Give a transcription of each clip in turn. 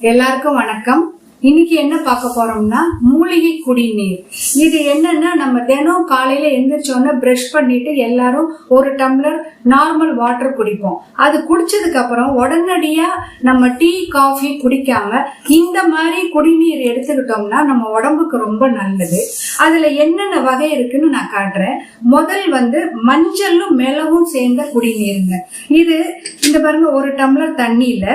எல்லாருக்கும் வணக்கம். இன்னைக்கு என்ன பார்க்க போறோம்னா மூலிகை குடிநீர். இது என்னன்னா, நம்ம தினம் காலையில எந்திரிச்சோன்னா பிரஷ் பண்ணிட்டு எல்லாரும் ஒரு டம்ளர் நார்மல் வாட்டர் குடிப்போம். அது குடிச்சதுக்கு அப்புறம் உடனடியா நம்ம டீ காஃபி குடிக்காம இந்த மாதிரி குடிநீர் எடுத்துக்கிட்டோம்னா நம்ம உடம்புக்கு ரொம்ப நல்லது. அதுல என்னென்ன வகை இருக்குன்னு நான் காட்டுறேன். முதல் மஞ்சளும் மிளகும் சேர்ந்த குடிநீருங்க. இது இந்த பாருங்க, ஒரு டம்ளர் தண்ணியில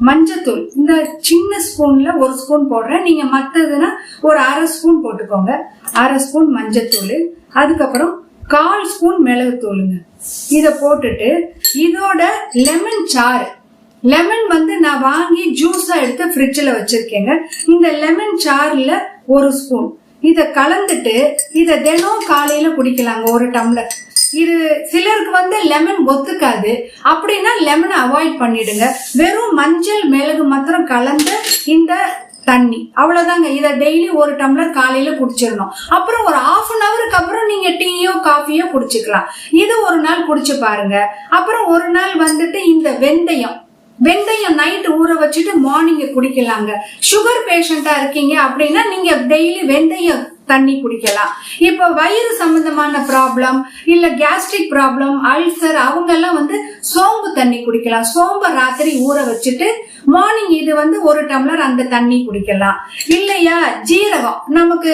மஞ்சத்தூள் இந்த சின்ன ஸ்பூன்ல ஒரு ஸ்பூன் போடுறேன். நீங்க மத்ததுன்னா ஒரு அரை ஸ்பூன் போட்டுக்கோங்க. அரை ஸ்பூன் மஞ்சத்தூள், அதுக்கப்புறம் 1/4 ஸ்பூன் மிளகுத்தூளுங்க. இத போட்டுட்டு இதோட லெமன் சாறு, லெமன் நான் வாங்கி ஜூஸா எடுத்து ஃப்ரிட்ஜ்ல வச்சிருக்கேங்க. இந்த லெமன் சாறுல ஒரு ஸ்பூன் இத கலந்துட்டு இத தினம் காலையில குடிக்கலாங்க, ஒரு டம்ளர். இது சிலருக்கு லெமன் ஒத்துக்காது, அப்படின்னா லெமனை அவாய்ட் பண்ணிடுங்க. வெறும் மஞ்சள் மிளகு மாத்திரம் கலந்த இந்த தண்ணி, அவ்வளவுதாங்க. இத டெய்லி ஒரு டம்ளர் காலையில குடிச்சிடணும். அப்புறம் ஒரு 1/2 ஹவருக்கு அப்புறம் நீங்க டீயோ காஃபியோ குடிச்சுக்கலாம். இது ஒரு நாள் குடிச்சு பாருங்க. அப்புறம் ஒரு நாள் இந்த வெந்தயம் நைட் ஊற வச்சுட்டு மார்னிங் குடிக்கலாங்க. சுகர் பேஷண்டா இருக்கீங்க அப்படின்னா நீங்க டெய்லி வெந்தயம் தண்ணி குடிக்கலாம். இப்ப வயிறு சம்பந்தமான ப்ராப்ளம், இல்ல கேஸ்ட்ரிக் ப்ராப்ளம், அல்சர், அவங்க எல்லாம் சோம்பு தண்ணி குடிக்கலாம். சோம்ப ராத்திரி ஊற வச்சுட்டு மார்னிங் இது ஒரு டம்ளர் அந்த தண்ணி குடிக்கலாம். இல்லையா ஜீரகம், நமக்கு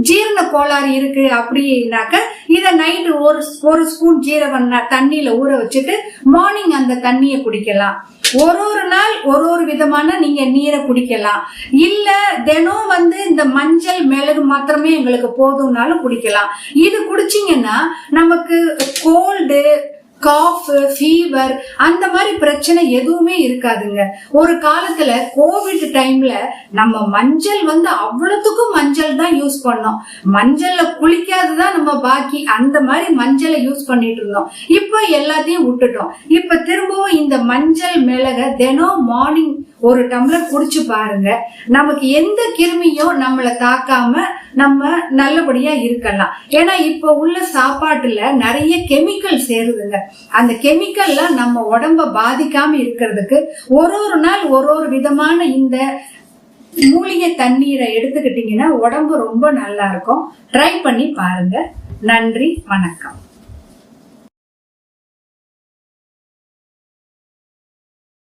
ஜீரண கோளாறு இருக்கு அப்படின்னாக்க இத நைட்டு ஒரு ஸ்பூன் ஜீரகம் தண்ணியில ஊற வச்சுட்டு மார்னிங் அந்த தண்ணிய குடிக்கலாம். ஒரு நாள் ஒரு விதமான நீங்க நீரை குடிக்கலாம். இல்ல தினம் இந்த மஞ்சள் மிளகு மாத்திரமே எங்களுக்கு போதும்னாலும் குடிக்கலாம். இது குடிச்சீங்கன்னா நமக்கு கோல்டு, காஃப், ஃபீவர் அந்த மாதிரி பிரச்சனை எதுவுமே இருக்காதுங்க. ஒரு காலத்துல கோவிட் டைம்ல நம்ம மஞ்சள் அவ்வளவுக்கும் மஞ்சள் தான் யூஸ் பண்ணோம். மஞ்சள்ல குளிக்காததான் நம்ம பாக்கி, அந்த மாதிரி மஞ்சளை யூஸ் பண்ணிட்டு இருந்தோம். இப்ப எல்லாத்தையும் விட்டுட்டோம். இப்ப திரும்பவும் இந்த மஞ்சள் மிளக தினம் மார்னிங் ஒரு டம்ளர் குடிச்சு பாருங்க. நமக்கு எந்த கிருமியும் நம்மளை தாக்காம நம்ம நல்லபடியா இருக்கலாம். ஏன்னா இப்ப உள்ள சாப்பாட்டுல நிறைய கெமிக்கல் சேருதுங்க. அந்த கெமிக்கல்லாம் நம்ம உடம்ப பாதிக்காம இருக்கிறதுக்கு ஒரு நாள் ஒரு விதமான இந்த மூலிகை தண்ணீரை எடுத்துக்கிட்டீங்கன்னா உடம்பு ரொம்ப நல்லா இருக்கும். ட்ரை பண்ணி பாருங்க. நன்றி, வணக்கம்.